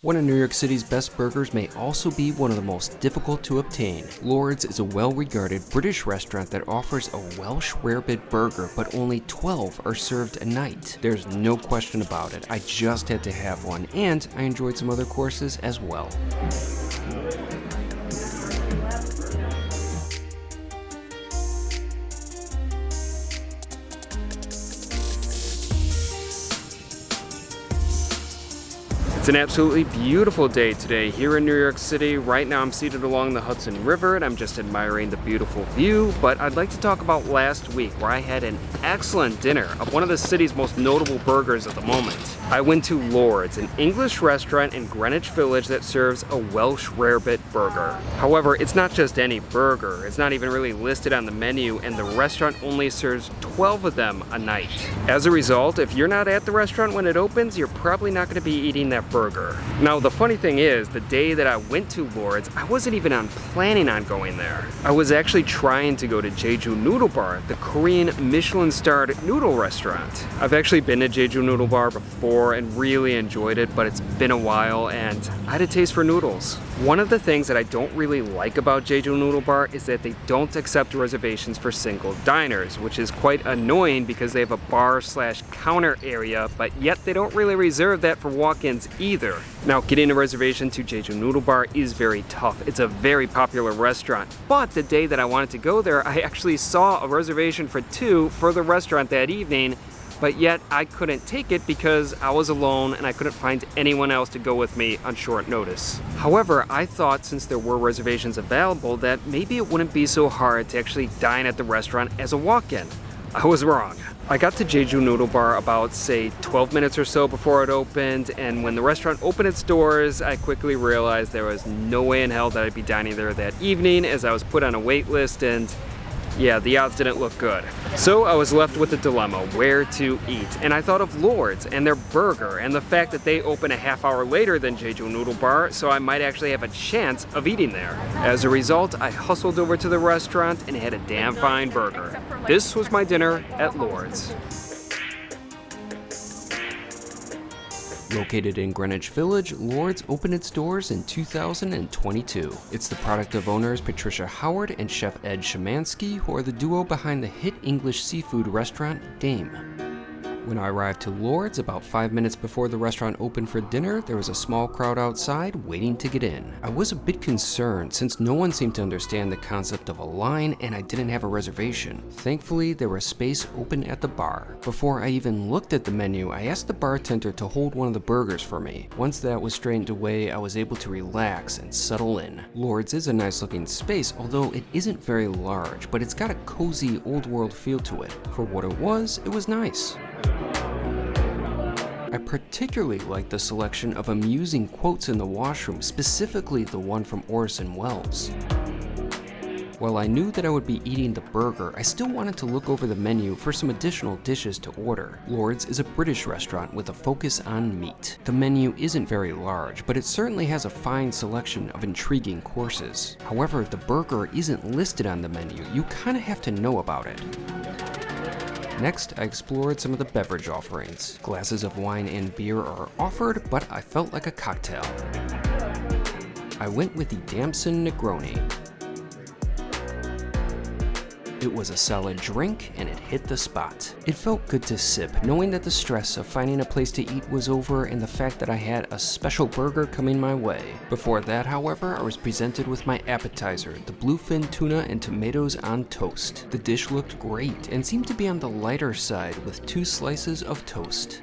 One of New York City's best burgers may also be one of the most difficult to obtain. Lord's is a well-regarded British restaurant that offers a Welsh Rarebit burger, but only 12 are served a night. There's no question about it. I just had to have one, and I enjoyed some other courses as well. It's an absolutely beautiful day today here in New York City. Right now I'm seated along the Hudson River and I'm just admiring the beautiful view, but I'd like to talk about last week where I had an excellent dinner of one of the city's most notable burgers at the moment. I went to Lord's, an English restaurant in Greenwich Village that serves a Welsh Rarebit burger. However, it's not just any burger. It's not even really listed on the menu, and the restaurant only serves 12 of them a night. As a result, if you're not at the restaurant when it opens, you're probably not going to be eating that burger. Now, the funny thing is, the day that I went to Lord's, I wasn't even planning on going there. I was actually trying to go to Jeju Noodle Bar, the Korean Michelin-starred noodle restaurant. I've actually been to Jeju Noodle Bar before and really enjoyed it, but it's been a while and I had a taste for noodles. One of the things that I don't really like about Jeju Noodle Bar is that they don't accept reservations for single diners, which is quite annoying because they have a bar/counter area, but yet they don't really reserve that for walk-ins either. Now, getting a reservation to Jeju Noodle Bar is very tough. It's a very popular restaurant, but the day that I wanted to go there, I actually saw a reservation for 2 for the restaurant that evening, but yet I couldn't take it because I was alone and I couldn't find anyone else to go with me on short notice. However, I thought since there were reservations available that maybe it wouldn't be so hard to actually dine at the restaurant as a walk-in. I was wrong. I got to Jeju Noodle Bar about, say, 12 minutes or so before it opened, and when the restaurant opened its doors, I quickly realized there was no way in hell that I'd be dining there that evening, as I was put on a wait list, and yeah, the odds didn't look good. So I was left with a dilemma, where to eat. And I thought of Lord's and their burger and the fact that they open a half hour later than Jeju Noodle Bar, so I might actually have a chance of eating there. As a result, I hustled over to the restaurant and had a damn fine burger. This was my dinner at Lord's. Located in Greenwich Village, Lord's opened its doors in 2022. It's the product of owners Patricia Howard and chef Ed Szymanski, who are the duo behind the hit English seafood restaurant Dame. When I arrived to Lord's about 5 minutes before the restaurant opened for dinner, there was a small crowd outside waiting to get in. I was a bit concerned since no one seemed to understand the concept of a line and I didn't have a reservation. Thankfully, there was space open at the bar. Before I even looked at the menu, I asked the bartender to hold one of the burgers for me. Once that was straightened away, I was able to relax and settle in. Lord's is a nice looking space, although it isn't very large, but it's got a cozy old world feel to it. For what it was nice. I particularly liked the selection of amusing quotes in the washroom, specifically the one from Orson Welles. While I knew that I would be eating the burger, I still wanted to look over the menu for some additional dishes to order. Lord's is a British restaurant with a focus on meat. The menu isn't very large, but it certainly has a fine selection of intriguing courses. However, the burger isn't listed on the menu. You kind of have to know about it. Next, I explored some of the beverage offerings. Glasses of wine and beer are offered, but I felt like a cocktail. I went with the Damson Negroni. It was a solid drink, and it hit the spot. It felt good to sip, knowing that the stress of finding a place to eat was over and the fact that I had a special burger coming my way. Before that, however, I was presented with my appetizer, the bluefin tuna and tomatoes on toast. The dish looked great and seemed to be on the lighter side with 2 slices of toast.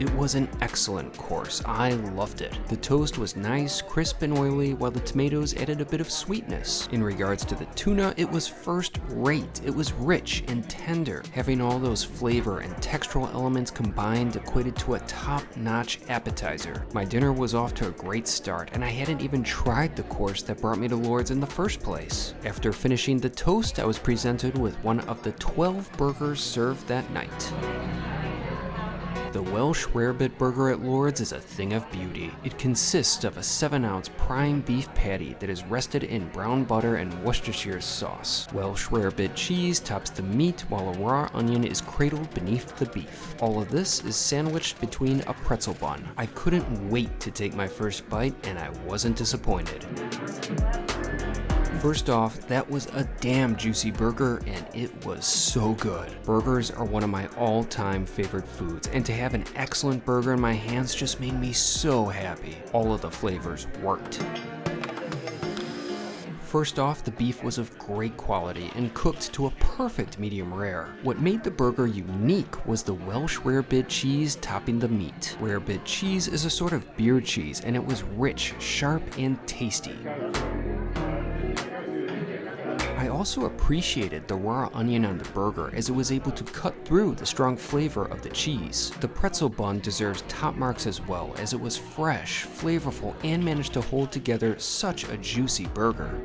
It was an excellent course. I loved it. The toast was nice, crisp, and oily, while the tomatoes added a bit of sweetness. In regards to the tuna, it was first rate. It was rich and tender. Having all those flavor and textural elements combined equated to a top-notch appetizer. My dinner was off to a great start, and I hadn't even tried the course that brought me to Lord's in the first place. After finishing the toast, I was presented with one of the 12 burgers served that night. The Welsh Rarebit burger at Lord's is a thing of beauty. It consists of a 7-ounce prime beef patty that is rested in brown butter and Worcestershire sauce. Welsh Rarebit cheese tops the meat while a raw onion is cradled beneath the beef. All of this is sandwiched between a pretzel bun. I couldn't wait to take my first bite, and I wasn't disappointed. First off, that was a damn juicy burger, and it was so good. Burgers are one of my all-time favorite foods, and to have an excellent burger in my hands just made me so happy. All of the flavors worked. First off, the beef was of great quality and cooked to a perfect medium rare. What made the burger unique was the Welsh Rarebit cheese topping the meat. Rarebit cheese is a sort of beer cheese, and it was rich, sharp, and tasty. I also appreciated the raw onion on the burger, as it was able to cut through the strong flavor of the cheese. The pretzel bun deserves top marks as well, as it was fresh, flavorful, and managed to hold together such a juicy burger.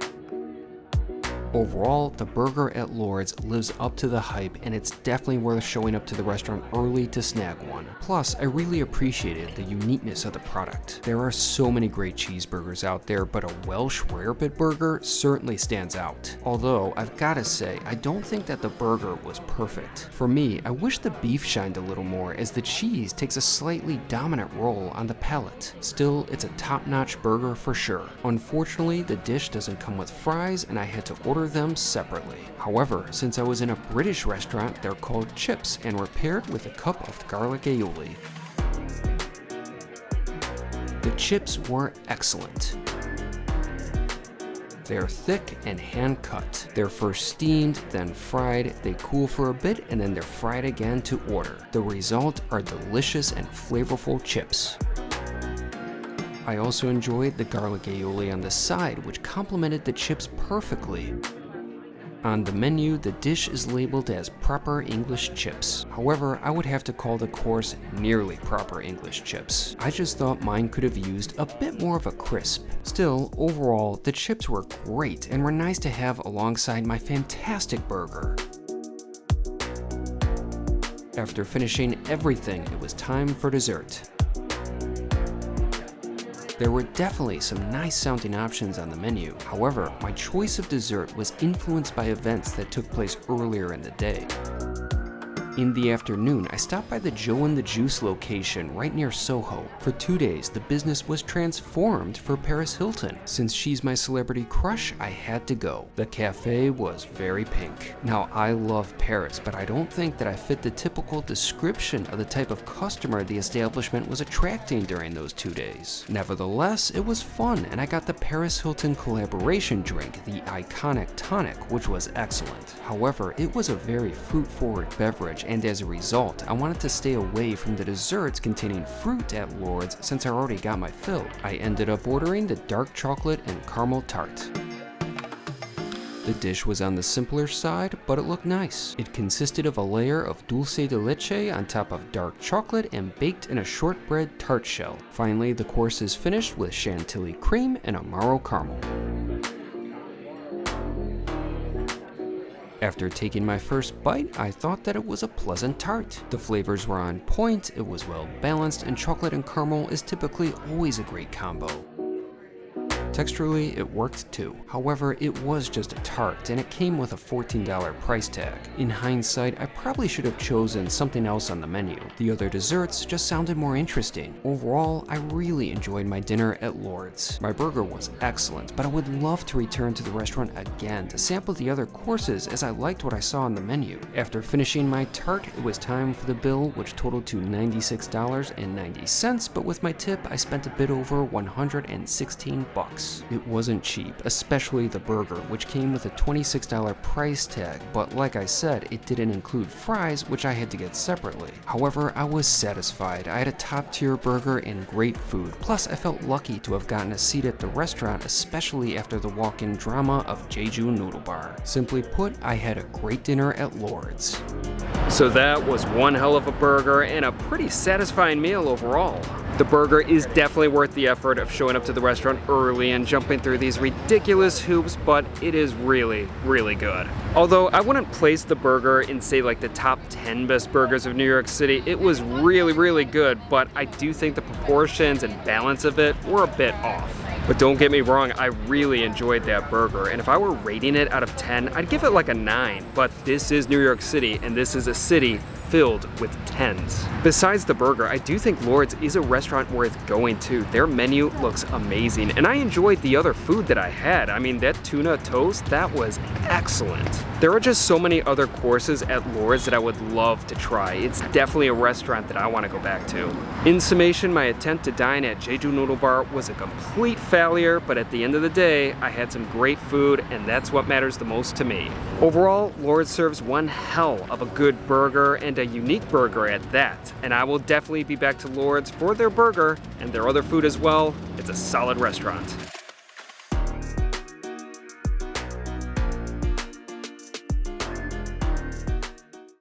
Overall, the burger at Lord's lives up to the hype, and it's definitely worth showing up to the restaurant early to snag one. Plus, I really appreciated the uniqueness of the product. There are so many great cheeseburgers out there, but a Welsh Rarebit burger certainly stands out. Although, I've gotta say, I don't think that the burger was perfect. For me, I wish the beef shined a little more, as the cheese takes a slightly dominant role on the palate. Still, it's a top-notch burger for sure. Unfortunately, the dish doesn't come with fries, and I had to order them separately. However, since I was in a British restaurant, they're called chips and were paired with a cup of garlic aioli. The chips were excellent. They're thick and hand-cut. They're first steamed, then fried, they cool for a bit, and then they're fried again to order. The result are delicious and flavorful chips. I also enjoyed the garlic aioli on the side, which complemented the chips perfectly. On the menu, the dish is labeled as proper English chips. However, I would have to call the course nearly proper English chips. I just thought mine could have used a bit more of a crisp. Still, overall, the chips were great and were nice to have alongside my fantastic burger. After finishing everything, it was time for dessert. There were definitely some nice sounding options on the menu. However, my choice of dessert was influenced by events that took place earlier in the day. In the afternoon, I stopped by the Joe and the Juice location right near Soho. For 2 days, the business was transformed for Paris Hilton. Since she's my celebrity crush, I had to go. The cafe was very pink. Now, I love Paris, but I don't think that I fit the typical description of the type of customer the establishment was attracting during those 2 days. Nevertheless, it was fun, and I got the Paris Hilton collaboration drink, the Iconic Tonic, which was excellent. However, it was a very fruit-forward beverage, and as a result, I wanted to stay away from the desserts containing fruit at Lord's since I already got my fill. I ended up ordering the dark chocolate and caramel tart. The dish was on the simpler side, but it looked nice. It consisted of a layer of dulce de leche on top of dark chocolate and baked in a shortbread tart shell. Finally, the course is finished with chantilly cream and amaro caramel. After taking my first bite, I thought that it was a pleasant tart. The flavors were on point, it was well balanced, and chocolate and caramel is typically always a great combo. Texturally, it worked too. However, it was just a tart, and it came with a $14 price tag. In hindsight, I probably should have chosen something else on the menu. The other desserts just sounded more interesting. Overall, I really enjoyed my dinner at Lord's. My burger was excellent, but I would love to return to the restaurant again to sample the other courses, as I liked what I saw on the menu. After finishing my tart, it was time for the bill, which totaled to $96.90, but with my tip, I spent a bit over $116. It wasn't cheap, especially the burger, which came with a $26 price tag, but like I said, it didn't include fries, which I had to get separately. However, I was satisfied. I had a top-tier burger and great food, plus I felt lucky to have gotten a seat at the restaurant, especially after the walk-in drama of Jeju Noodle Bar. Simply put, I had a great dinner at Lord's. So that was one hell of a burger and a pretty satisfying meal overall. The burger is definitely worth the effort of showing up to the restaurant early and jumping through these ridiculous hoops, but it is really, really good. Although I wouldn't place the burger in, say, like the top 10 best burgers of New York City, it was really, really good, but I do think the proportions and balance of it were a bit off. But don't get me wrong, I really enjoyed that burger, and if I were rating it out of 10, I'd give it like a 9, but this is New York City, and this is a city filled with 10s. Besides the burger, I do think Lord's is a restaurant worth going to. Their menu looks amazing, and I enjoyed the other food that I had. I mean, that tuna toast, that was excellent. There are just so many other courses at Lord's that I would love to try. It's definitely a restaurant that I want to go back to. In summation, my attempt to dine at Jeju Noodle Bar was a complete failure, but at the end of the day, I had some great food, and that's what matters the most to me. Overall, Lord's serves one hell of a good burger, and a unique burger at that, and I will definitely be back to Lord's for their burger and their other food as well. It's a solid restaurant.